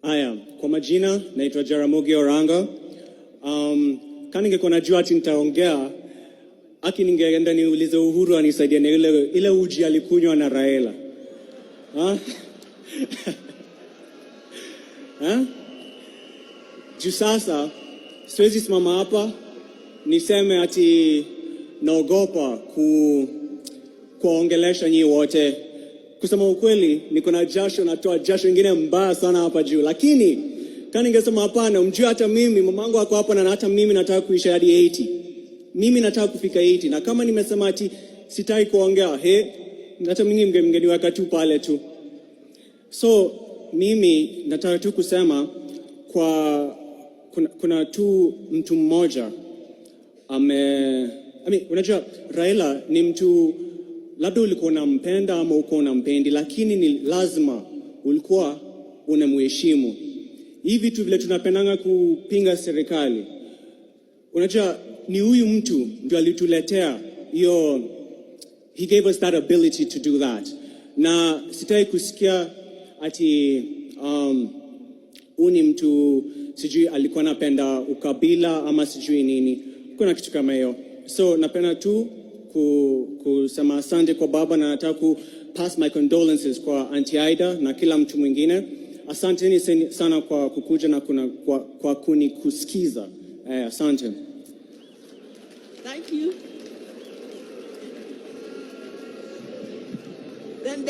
Aya, kwa majina naitwa Jaramogi Orango. Kama ningekuwa najua ati nitaongea, ningeenda niulize Uhuru anisaidie na ile uji alikunywa na Raila. Juu sasa siwezi simama hapa niseme ati naogopa kuongelesha nyinyi wote. Kusema ukweli, niko na jasho, natoa jasho ingine mbaya sana hapa juu. Lakini kama ningesema hapana, mjue hata mimi mamangu wako hapa na hata mimi nataka kuishi hadi 80. Mimi nataka kufika 80, na kama nimesema ati sitaki kuongea, hata mimi mngeniweka tu pale tu. So mimi nataka tu kusema kuna tu mtu mmoja unajua Raila ni mtu, labda ulikuwa unampenda ama uko unampendi, lakini ni lazima ulikuwa unamheshimu. Hivi vitu vile tunapendanga kupinga serikali, unajua ni huyu mtu ndio alituletea hiyo, he gave us that ability to do that. Na sitaki kusikia ati uni mtu sijui alikuwa anapenda ukabila ama sijui nini, kuna kitu kama hiyo. So napenda tu kusema asante kwa baba, na nataka ku pass my condolences kwa Auntie Aida na kila mtu mwingine. Asanteni sana kwa kukuja na kwa kunikusikiza. Asante. Thank you. Then